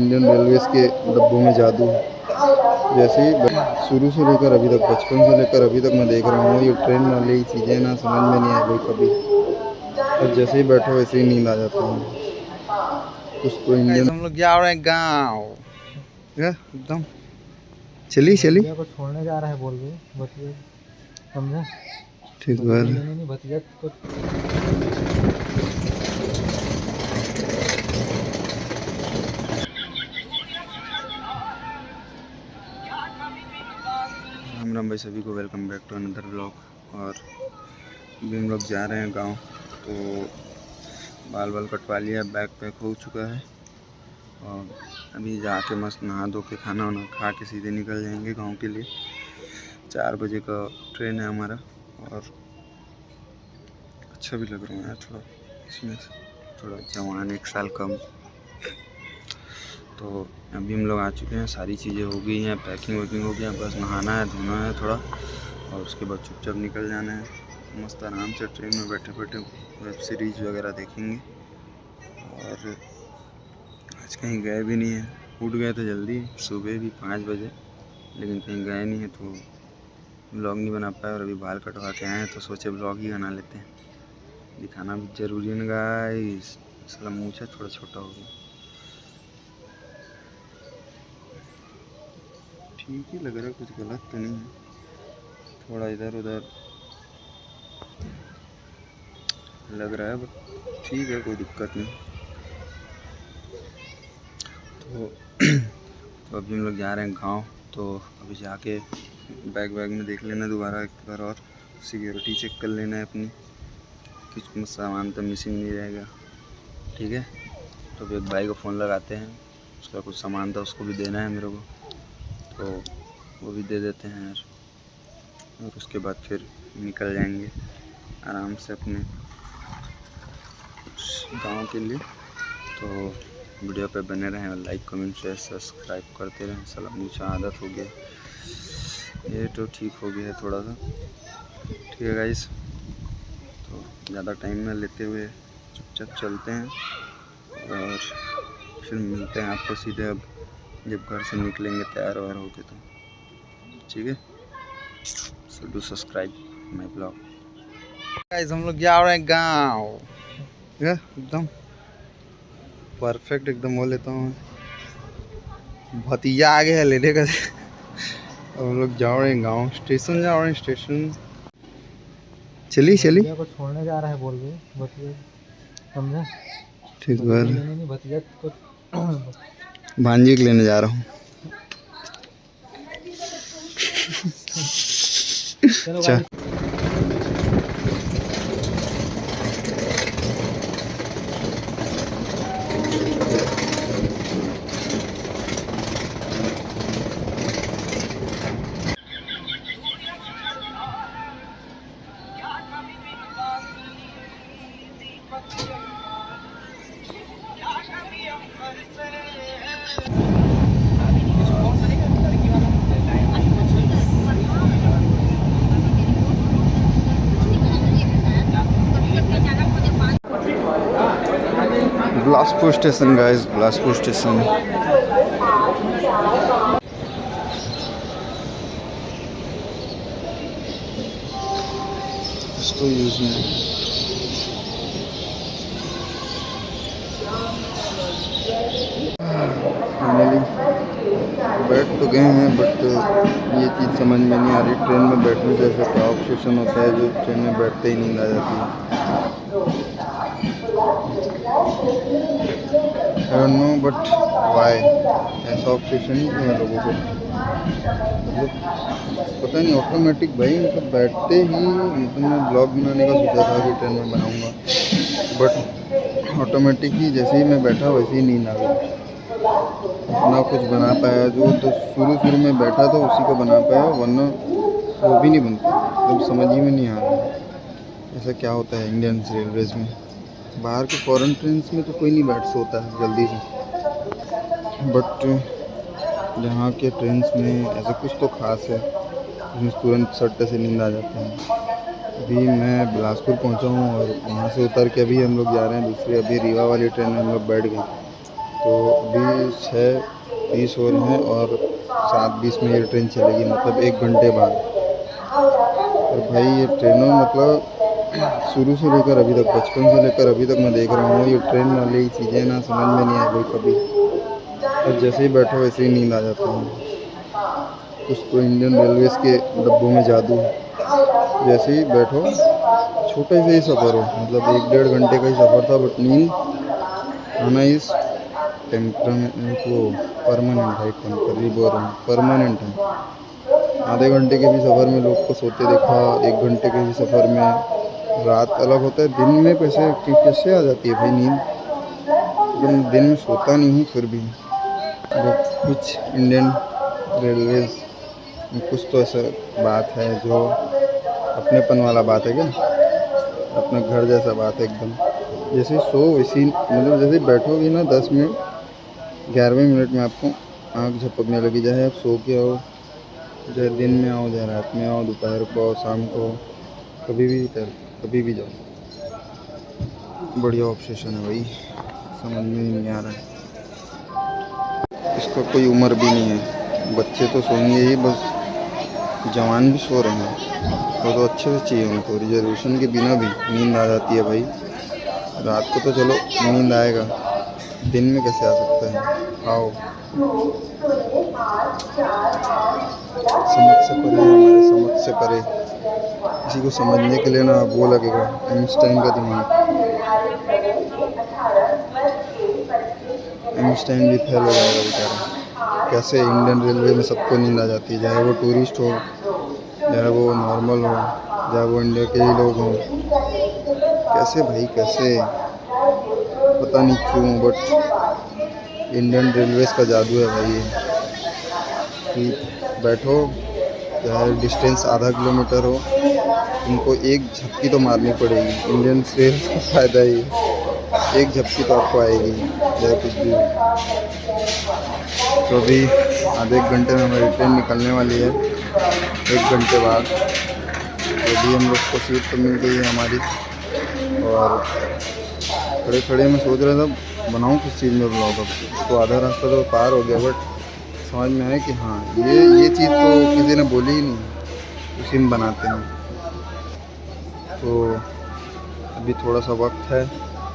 Indian railways के डब्बों में जादू है। जैसे ही शुरू से लेकर अभी तक, बचपन से लेकर अभी तक मैं देख रहा हूँ, ये ट्रेन वाली चीज़ें ना समझ में नहीं आई भाई कभी। और जैसे ही बैठो वैसे ही नींद आ जाता है। कुछ तो इंडियन। हम लोग जा रहे हैं गाँव एकदम। चली को छोड़ने जा रहा है बोल रहे भतीजा, समझा? ठीक है। नहीं भतीजा को। राम राम भाई सभी को, welcome back to another blog. और अभी हम लोग जा रहे हैं गांव। तो बाल कटवा लिया, बैग पैक हो चुका है और अभी जाके मस्त नहा धो के खाना वाना खा के सीधे निकल जाएंगे गांव के लिए। 4 बजे का ट्रेन है हमारा। और अच्छा भी लग रहा है थोड़ा, इसमें थोड़ा जवान, 1 साल कम। तो अभी हम लोग आ चुके हैं, सारी चीज़ें हो गई हैं, पैकिंग वैकिंग हो गया, बस नहाना है, धोना है थोड़ा और उसके बाद चुपचाप निकल जाना है। मस्त आराम से ट्रेन में बैठे बैठे वेब सीरीज़ वगैरह देखेंगे। और आज कहीं गए भी नहीं हैं, उठ गए थे जल्दी सुबह भी 5 बजे, लेकिन कहीं गए नहीं है तो ब्लॉग नहीं बना पाए। और अभी बाल कटवा के आए हैं तो सोचे ब्लॉग ही बना लेते हैं, दिखाना भी ज़रूरी है ना गाइस। साला मूंछ थोड़ा छोटा हो गया, ठीक ही लग रहा है, कुछ गलत तो नहीं है। थोड़ा इधर उधर लग रहा है बट ठीक है, कोई दिक्कत नहीं। तो अभी हम लोग जा रहे हैं गांव। तो अभी जाके बैग में देख लेना दोबारा एक बार, और सिक्योरिटी चेक कर लेना है अपनी, कुछ सामान तो मिसिंग नहीं रहेगा। ठीक है, तो अभी एक भाई को फ़ोन लगाते हैं, उसका कुछ सामान था उसको भी देना है मेरे को, तो वो भी दे देते हैं यार। और उसके बाद फिर निकल जाएंगे आराम से अपने गांव के लिए। तो वीडियो पे बने रहें और लाइक कमेंट शेयर सब्सक्राइब करते रहें। साला मुझे आदत हो गया, ये तो ठीक हो गया है थोड़ा सा। ठीक है गाइस, तो ज़्यादा टाइम ना लेते हुए चुपचाप चलते हैं और फिर मिलते हैं आपको सीधे अब जब घर से निकलेंगे तैयार वैयार होके। तो ठीक है, so do subscribe my blog. Guys हम लोग जा रहे हैं गाँव एकदम परफेक्ट, एकदम बोल लेता हूँ। भतीजा आगे है लेने का। हम लोग जा रहे हैं गाँव, स्टेशन जा रहे हैं, स्टेशन। चली को छोड़ने जा रहा है बोल रहे भतीजा, समझा? ठीक है। नहीं भतीजा को। भांजी के लेने जा रहा हूँ। चलो Bilaspur station guys, Bilaspur station. इसको यूज में फाइनली बैठ तो गए हैं, बट ये चीज़ समझ में नहीं आ रही, ट्रेन में बैठने से ऐसा क्या ऑप्शन होता है जो ट्रेन में बैठते ही नींद आ जाती है। I don't know but why ऐसा ऑप्शन ही क्यों है लोगों को, मतलब पता नहीं। ऑटोमेटिक भाई, मतलब बैठते ही, मतलब मैं ब्लॉग बनाने का सोचा था कि ट्रेन में बनाऊंगा, बट ऑटोमेटिक ही जैसे ही मैं बैठा वैसे ही नींद आ गई। ना कुछ बना पाया, जो तो शुरू में बैठा था उसी को बना पाया, वरना वो भी नहीं बनता। मतलब समझ ही में नहीं आ रहा ऐसा क्या होता है इंडियन रेलवेज़ में। बाहर के फॉरेन ट्रेन में तो कोई नहीं बैठ सोता है जल्दी से, बट यहाँ के ट्रेन में ऐसा कुछ तो ख़ास है जिसमें तुरंत सट्टे से नींद आ जाता है। अभी मैं बिलासपुर पहुँचा हूँ और वहाँ से उतर के अभी हम लोग जा रहे हैं दूसरी, अभी रीवा वाली ट्रेन में हम लोग बैठ गए। तो अभी 6:30 हो रहे हैं और 7:20 में ये ट्रेन चलेगी, मतलब 1 घंटे बाद। और भाई ये ट्रेनों मतलब शुरू से लेकर अभी तक, बचपन से लेकर अभी तक मैं देख रहा हूँ, ये ट्रेन वाली ही चीज़ें ना समझ में नहीं आई भाई कभी। और जैसे ही बैठो वैसे ही नींद आ जाती है। कुछ तो इंडियन रेलवेज़ के डब्बों में जादू है। जैसे ही बैठो, छोटे से ही सफ़र हो, मतलब 1-1.5 घंटे का ही सफ़र था, बट नींद आना इस टेम्परामेंट वो परमानेंट है, टेम्पररी बोल रहा हूँ, परमानेंट है। आधे घंटे के भी सफ़र में लोग को सोते देखा, 1 घंटे के भी सफ़र में। रात अलग होता है, दिन में कैसे आ जाती है भाई नींद। एकदम दिन में सोता नहीं हूँ फिर भी। जब कुछ इंडियन रेलवेज़ में कुछ तो ऐसा बात है जो अपनेपन वाला बात है क्या, अपना घर जैसा बात है एकदम। जैसे सो वैसी, मतलब जैसे बैठोगे ना 10 मिनट, 11वें मिनट में आपको आँख झपकने लगी, चाहे आप सो के आओ, चाहे दिन में आओ, चाहे रात में आओ, दोपहर को आओ, शाम को आओ, कभी भी जाओ। बढ़िया ऑब्सेशन है भाई, समझ में ही नहीं आ रहा है। इसका कोई उम्र भी नहीं है, बच्चे तो सोएंगे ही बस, जवान भी सो रहे हैं। वो तो अच्छे से चाहिए उनको, रिजर्वेशन के बिना भी नींद आ जाती है भाई। रात को तो चलो नींद आएगा, दिन में कैसे आ सकता है। आओ समझ से परे, हमारे समझ से परे। किसी को समझने के लिए ना वो लगेगा आइंस्टाइन का दिमाग। आइंस्टाइन भी फेल हो जाएगा बेचारा। कैसे इंडियन रेलवे में सबको नींद आ जाती है, चाहे वो टूरिस्ट हो, चाहे वो नॉर्मल हो, चाहे वो इंडिया के ही लोग हों। कैसे भाई, कैसे, पता नहीं क्यों, बट इंडियन रेलवेज़ का जादू है भाई ये। कि बैठो, चाहे डिस्टेंस आधा किलोमीटर हो, तुमको एक झपकी तो मारनी पड़ेगी। इंडियन रेल का फ़ायदा ही है, एक झपकी तो आपको आएगी, चाहे कुछ भी हो। तो अभी आधे 1 घंटे में हमारी ट्रेन निकलने वाली है, 1 घंटे बाद। तो अभी हम लोग को सीट तो मिल गई है हमारी, और खड़े खड़े मैं सोच रहा था बनाऊँ किस चीज़ में ब्लॉग। अब तो आधा रास्ता तो पार हो गया, बट समझ में आया कि हाँ ये चीज़ तो किसी ने बोली ही नहीं, उसी में बनाते हैं। तो अभी थोड़ा सा वक्त है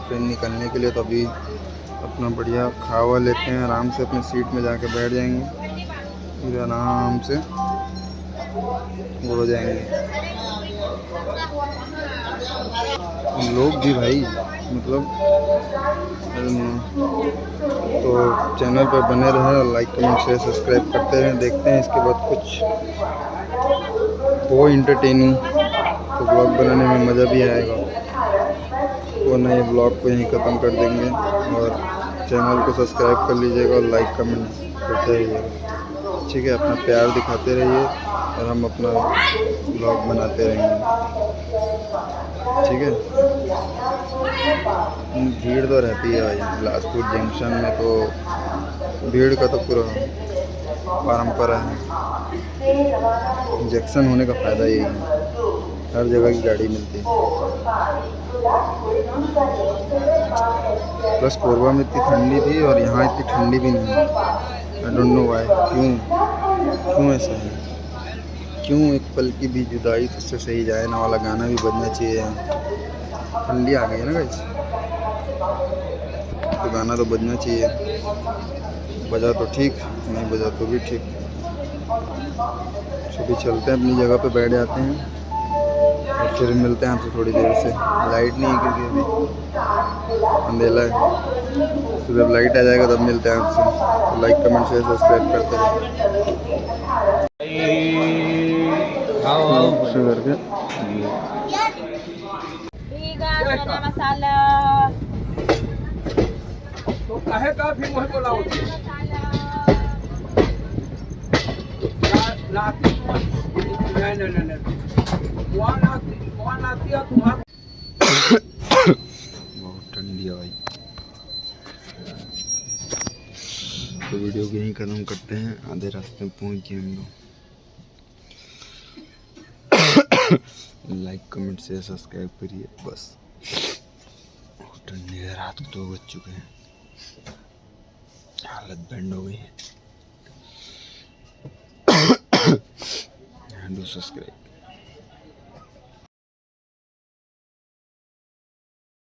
ट्रेन निकलने के लिए, तो अभी अपना बढ़िया खावा लेते हैं, आराम से अपनी सीट में जाके बैठ जाएंगे, फिर आराम से उड़ जाएंगे। लोग भी भाई, मतलब तो चैनल पर बने रहें और लाइक कमेंट शेयर सब्सक्राइब करते रहें। देखते हैं इसके बाद कुछ हो इंटरटेनिंग, तो ब्लॉग बनाने में मज़ा भी आएगा। वरना ये ब्लॉग को यहीं ख़त्म कर देंगे, और चैनल को सब्सक्राइब कर लीजिएगा और लाइक कमेंट करते रहिएगा। ठीक है, अपना प्यार दिखाते रहिए और हम अपना ब्लॉग बनाते रहेंगे। ठीक है, भीड़ तो रहती है भाई बिलासपुर जंक्शन में, तो भीड़ का तो पूरा परंपरा है। जंक्शन होने का फ़ायदा यही है, हर जगह की गाड़ी मिलती है। प्लस कोरबा में इतनी ठंडी थी और यहाँ इतनी ठंडी भी नहीं है। आई डोंट नो वाई, क्यों ऐसा है, क्यों एक पल की भी जुदाई तुझसे सही जाए ना वाला गाना भी बजना चाहिए। ठंडी आ गई है ना गाइस, तो गाना तो बजना चाहिए। बजा तो ठीक, नहीं बजा तो भी ठीक। अभी चलते हैं, अपनी जगह पे बैठ जाते हैं, और फिर मिलते हैं आपसे थोड़ी देर से। लाइट नहीं है क्योंकि अभी अंधेला है, तो जब लाइट आ जाएगा तब मिलते हैं आपसे। तो लाइक कमेंट शेयर सब्सक्राइब करते चना मसाला तो काहे का भी मोह बोला होती है लाती नहीं वहाँ लाती है तुम्हारा। बहुत ठंडी है भाई। तो वीडियो को यहीं ख़त्म करते हैं, आधे रास्ते में पहुँच गए हम लोग। लाइक कमेंट शेयर सब्सक्राइब करिए बस। ठंडी है, रात को 2 बज चुके हैं। हालत बैंड हो गई है। Do subscribe.